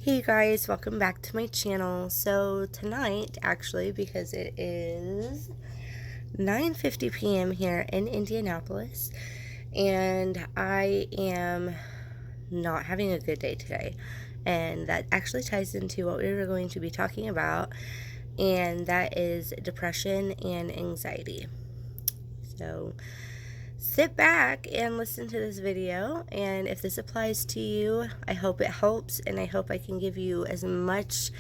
Hey guys, welcome back to my channel. So tonight, actually, because it is 9:50 p.m. here in Indianapolis, and I am not having a good day today. And that actually ties into what we were going to be talking about, and that is depression and anxiety. So sit back and listen to this video, and if this applies to you, I hope it helps, and I hope I can give you as much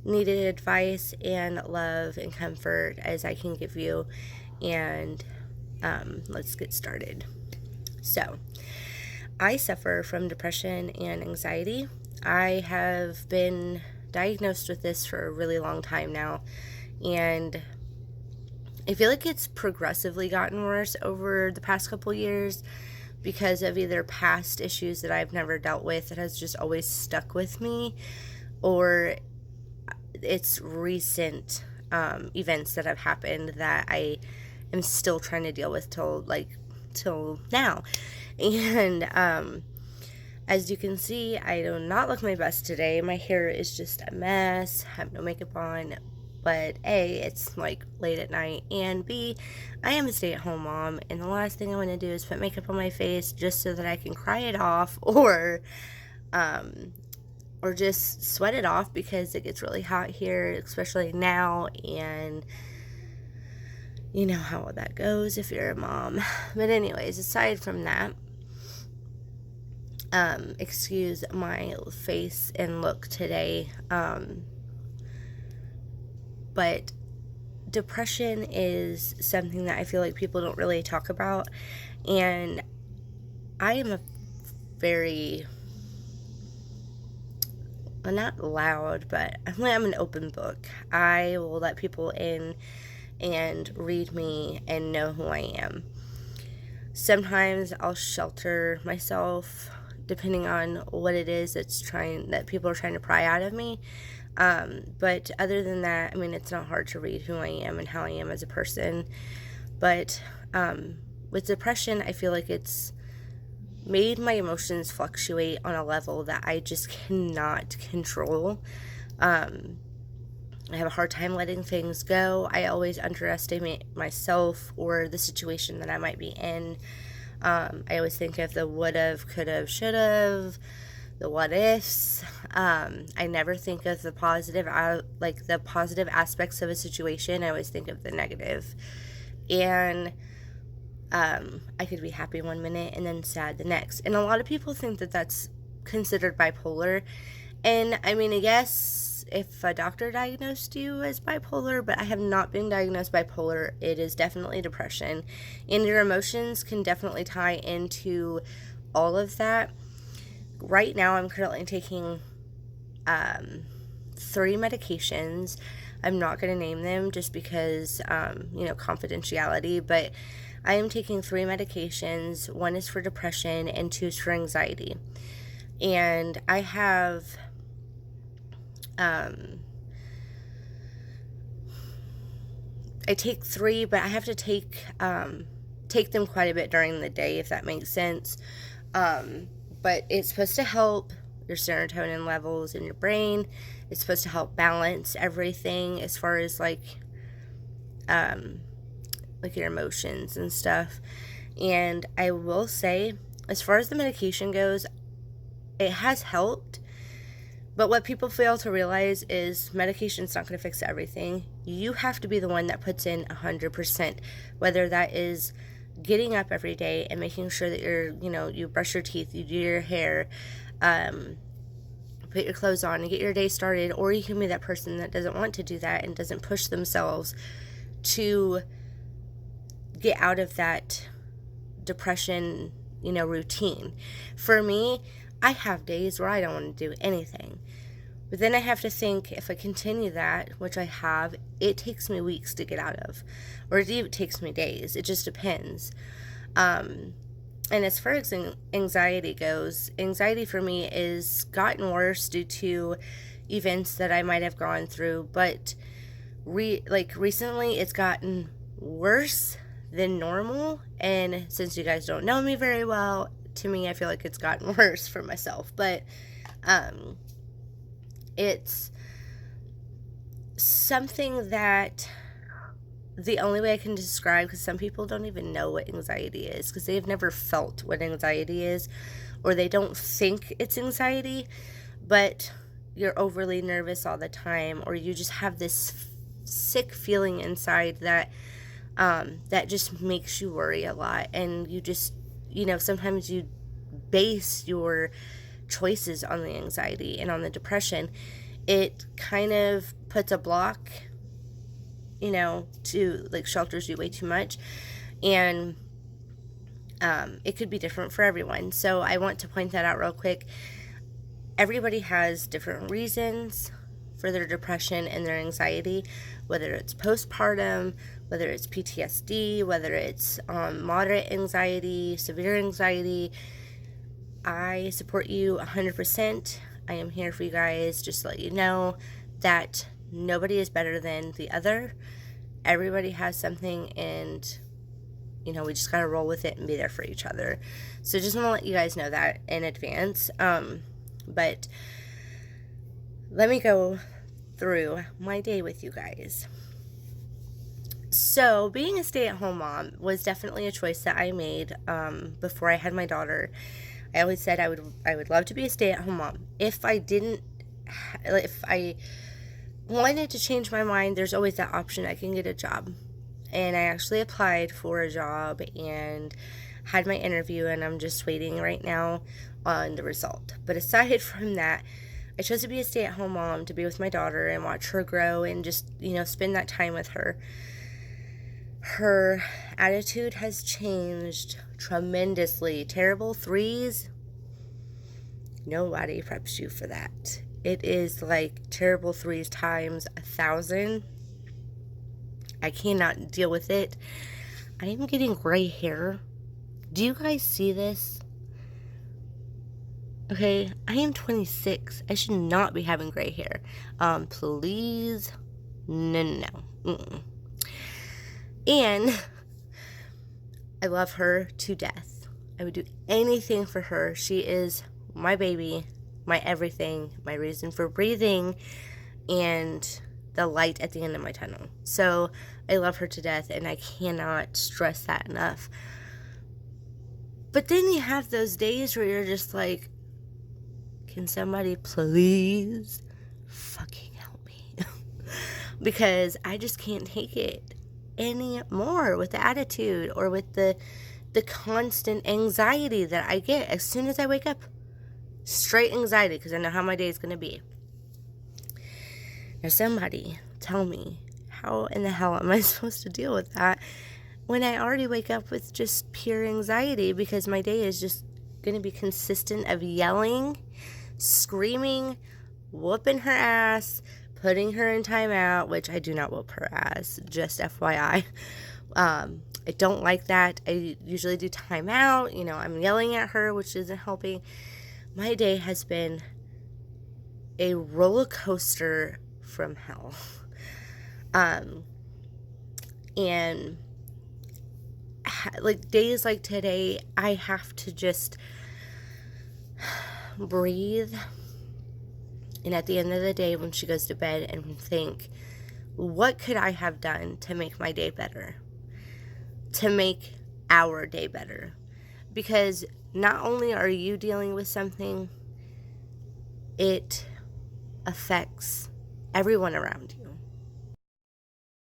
needed advice and love and comfort as I can give you. And let's get started. So I suffer from depression and anxiety. I have been diagnosed with this for a really long time now, and I feel like it's progressively gotten worse over the past couple years because of either past issues that I've never dealt with that has just always stuck with me, or it's recent events that have happened that I am still trying to deal with till now. And as you can see, I do not look my best today. My hair is just a mess. I have no makeup on. But A, it's like late at night, and B, I am a stay-at-home mom, and the last thing I want to do is put makeup on my face just so that I can cry it off, or just sweat it off because it gets really hot here, especially now, and you know how that goes if you're a mom. But anyways, aside from that, excuse my face and look today, but depression is something that I feel like people don't really talk about, and I am a very, not loud, but I'm an open book. I will let people in and read me and know who I am. Sometimes I'll shelter myself depending on what it is that people are trying to pry out of me. But other than that, I mean, it's not hard to read who I am and how I am as a person. But with depression, I feel like it's made my emotions fluctuate on a level that I just cannot control. I have a hard time letting things go. I always underestimate myself or the situation that I might be in. I always think of the would've, could've, should've, the what ifs. I never think of the positive aspects of a situation. I always think of the negative. And I could be happy one minute and then sad the next. And a lot of people think that that's considered bipolar. And I mean, I guess if a doctor diagnosed you as bipolar, but I have not been diagnosed bipolar. It is definitely depression. And your emotions can definitely tie into all of that. Right now, I'm currently taking 3 medications. I'm not going to name them just because, confidentiality, but I am taking 3 medications. 1 is for depression and 2 is for anxiety. And I have, I take 3, but I have to take them quite a bit during the day, if that makes sense. But it's supposed to help your serotonin levels in your brain. It's supposed to help balance everything as far as like your emotions and stuff. And I will say, as far as the medication goes, it has helped. But what people fail to realize is medication's not going to fix everything. You have to be the one that puts in 100%, whether that is getting up every day and making sure that you brush your teeth, you do your hair, put your clothes on and get your day started, or you can be that person that doesn't want to do that and doesn't push themselves to get out of that depression, routine. For me, I have days where I don't want to do anything. But then I have to think, if I continue that, which I have, it takes me weeks to get out of. Or it even takes me days. It just depends. And as far as anxiety goes, anxiety for me is gotten worse due to events that I might have gone through. But recently, it's gotten worse than normal. And since you guys don't know me very well, to me, I feel like it's gotten worse for myself. But It's something that the only way I can describe, because some people don't even know what anxiety is because they've never felt what anxiety is, or they don't think it's anxiety, but you're overly nervous all the time, or you just have this sick feeling inside that that just makes you worry a lot, and you just, sometimes you base your choices on the anxiety and on the depression. It kind of puts a block, to like shelters you way too much. And it could be different for everyone. So I want to point that out real quick. Everybody has different reasons for their depression and their anxiety, whether it's postpartum, whether it's PTSD, whether it's moderate anxiety, severe anxiety. I support you 100%. I am here for you guys. Just to let you know that nobody is better than the other. Everybody has something, and we just gotta roll with it and be there for each other. So just want to let you guys know that in advance. But let me go through my day with you guys. So being a stay-at-home mom was definitely a choice that I made before I had my daughter. I always said I would love to be a stay-at-home mom. If I wanted to change my mind, there's always that option. I can get a job. And I actually applied for a job and had my interview, and I'm just waiting right now on the result. But aside from that, I chose to be a stay-at-home mom, to be with my daughter and watch her grow and just, spend that time with her. Her attitude has changed tremendously. Terrible threes, nobody preps you for that. It is like terrible threes times 1,000. I cannot deal with it. I am getting gray hair. Do you guys see this? Okay, I am 26. I should not be having gray hair. Please. No. Mm-mm. And I love her to death. I would do anything for her. She is my baby, my everything, my reason for breathing, and the light at the end of my tunnel. So I love her to death, and I cannot stress that enough. But then you have those days where you're just like, can somebody please fucking help me? Because I just can't take it anymore with the attitude or with the constant anxiety that I get as soon as I wake up. Straight anxiety, because I know how my day is going to be. Now somebody tell me, how in the hell am I supposed to deal with that when I already wake up with just pure anxiety, because my day is just going to be consistent of yelling, screaming, whooping her ass, putting her in timeout, which I do not whoop her ass, just FYI. I don't like that. I usually do timeout. I'm yelling at her, which isn't helping. My day has been a roller coaster from hell. And like days like today, I have to just breathe. And at the end of the day, when she goes to bed, and think, what could I have done to make my day better? To make our day better? Because not only are you dealing with something, it affects everyone around you.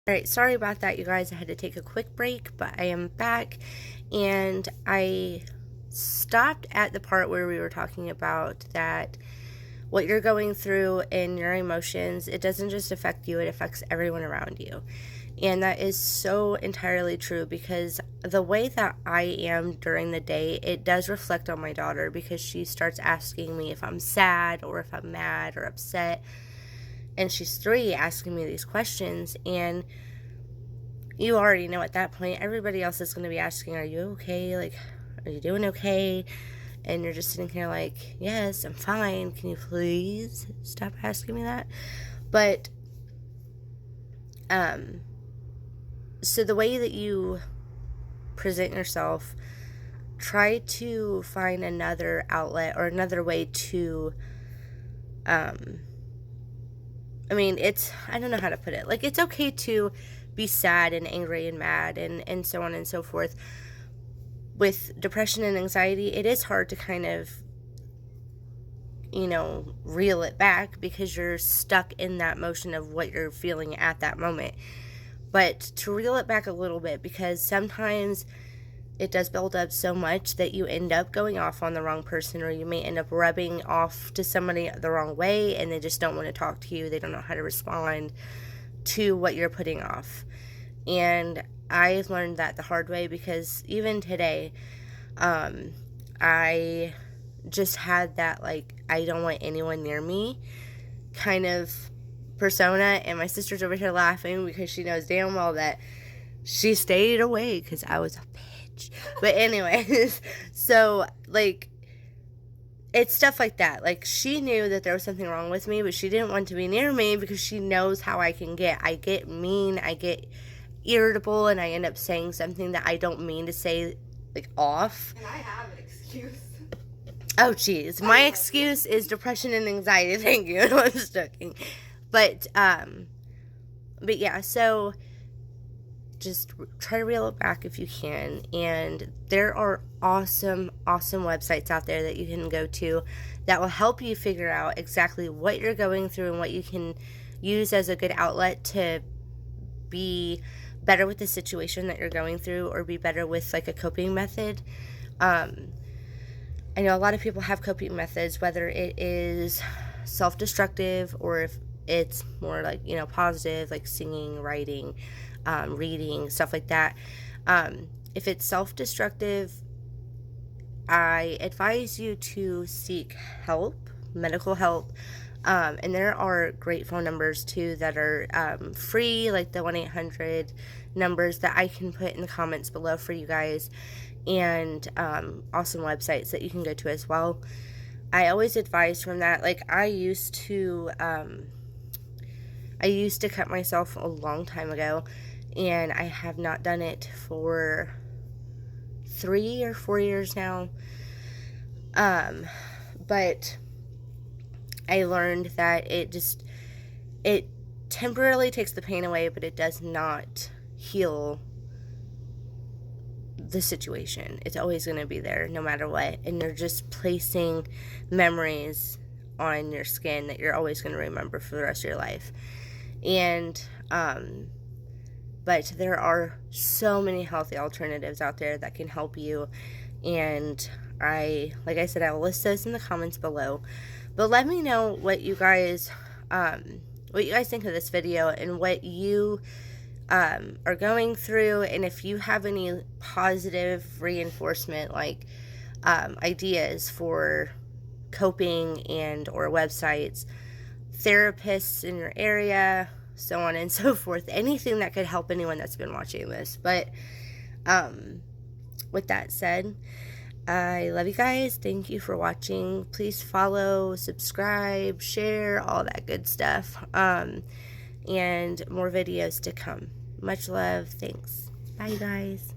Alright, sorry about that, you guys. I had to take a quick break, but I am back, and I stopped at the part where we were talking about that what you're going through and your emotions, it doesn't just affect you, it affects everyone around you. And that is so entirely true, because the way that I am during the day, it does reflect on my daughter, because she starts asking me if I'm sad or if I'm mad or upset. And she's 3, asking me these questions, and you already know at that point, everybody else is going to be asking, are you okay? Like, are you doing okay? And you're just sitting here like, yes, I'm fine. Can you please stop asking me that? But, so the way that you present yourself, try to find another outlet or another way to I mean, I don't know how to put it. Like, it's okay to be sad and angry and mad and so on and so forth. With depression and anxiety, it is hard to kind of, reel it back because you're stuck in that motion of what you're feeling at that moment. But to reel it back a little bit, because sometimes it does build up so much that you end up going off on the wrong person, or you may end up rubbing off to somebody the wrong way and they just don't want to talk to you. They don't know how to respond to what you're putting off. And I learned that the hard way, because even today, I just had that, like, I don't want anyone near me kind of persona. And my sister's over here laughing because she knows damn well that she stayed away because I was a bitch. But anyways, so, like, it's stuff like that. Like, she knew that there was something wrong with me, but she didn't want to be near me because she knows how I can get. I get mean, I get irritable, and I end up saying something that I don't mean to say, like, off. And I have an excuse. Oh, jeez. My excuse is depression and anxiety. Thank you. I'm just joking. But yeah, so just try to reel it back if you can. And there are awesome websites out there that you can go to that will help you figure out exactly what you're going through and what you can use as a good outlet to be better with the situation that you're going through, or be better with, like, a coping method. I know a lot of people have coping methods, whether it is self-destructive or if it's more like, positive, like singing, writing, reading, stuff like that. If it's self-destructive, I advise you to seek help, medical help. And there are great phone numbers too that are free, like the 1-800 numbers that I can put in the comments below for you guys, and awesome websites that you can go to as well. I always advise from that. Like, I used to cut myself a long time ago, and I have not done it for 3 or 4 years now. But I learned that it temporarily takes the pain away, but it does not heal the situation. It's always going to be there no matter what, and you're just placing memories on your skin that you're always going to remember for the rest of your life. And but there are so many healthy alternatives out there that can help you, and like I said, I will list those in the comments below. But let me know what you guys think of this video, and what you are going through, and if you have any positive reinforcement, like ideas for coping and or websites, therapists in your area, so on and so forth, anything that could help anyone that's been watching this. But with that said, I love you guys. Thank you for watching. Please follow, subscribe, share, all that good stuff. And more videos to come. Much love. Thanks. Bye, guys.